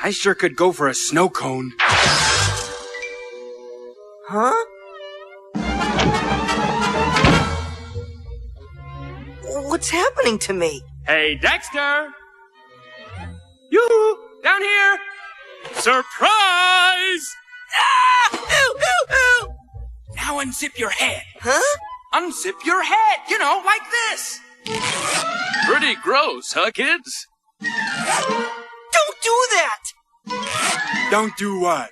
I sure could go for a snow cone. Huh? What's happening to me? Hey, Dexter! Yoo-hoo! Down here! Surprise! Ah! Ow, ow, ow! Now unzip your head. Huh? Unzip your head, you know, like this. Pretty gross, huh, kids? Don't do that! Don't do what?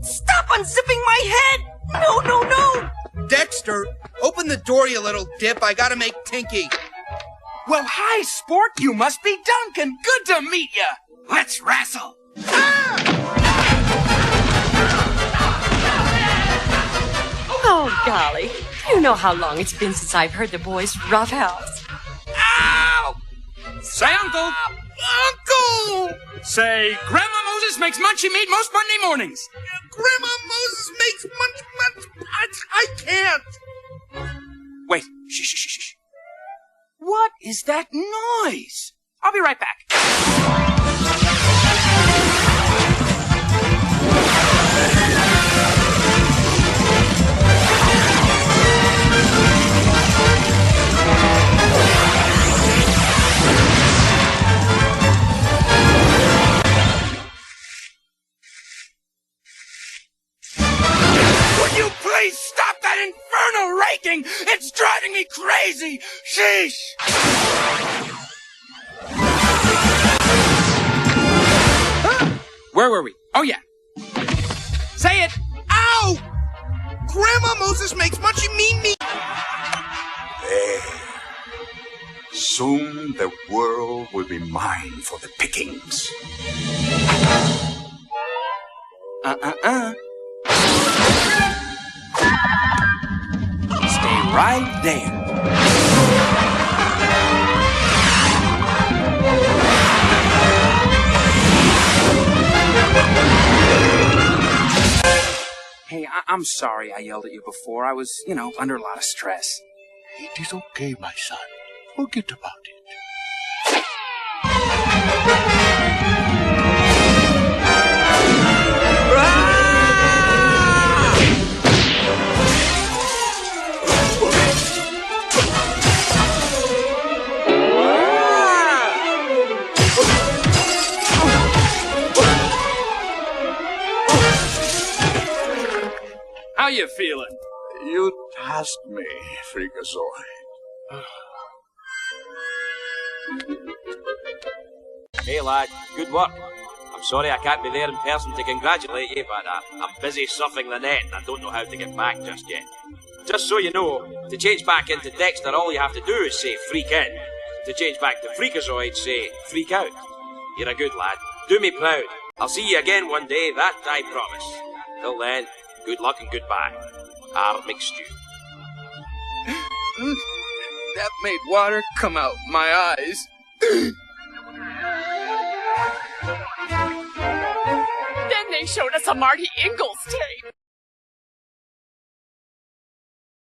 Stop unzipping my head! No, no, no! Dexter, open the door, you little dip. I gotta make Tinky. Well, hi, sport. You must be Duncan. Good to meet ya. Let's wrestle. Oh, golly. You know how long it's been since I've heard the boys roughhouse. Ow! Say uncle. Uncle! Say, Grandma Moses makes munchy meat most Monday mornings. Grandma Moses makes munch. I can't. Wait. Shh, shh, shh, shh. What is that noise? I'll be right back. Would you please stop that infernal raking? It's driving me crazy! Sheesh! Where were we? Oh, yeah. Say it! Ow! Grandma Moses makes munchy meat. There. Soon the world will be mine for the pickings. Stay right there. Hey, I'm sorry I yelled at you before. I was, under a lot of stress. It is okay, my son. Forget about it. How you feeling? You tasked me, freakazoid. Hey lad, good work. I'm sorry I can't be there in person to congratulate you, but I'm busy surfing the net and I don't know how to get back just yet. Just so you know, to change back into Dexter, all you have to do is say freak in. To change back to freakazoid, say freak out. You're a good lad. Do me proud. I'll see you again one day, that I promise. Till then, good luck and goodbye. Our mixed stew. That made water come out my eyes. Then they showed us a Marty Ingalls tape.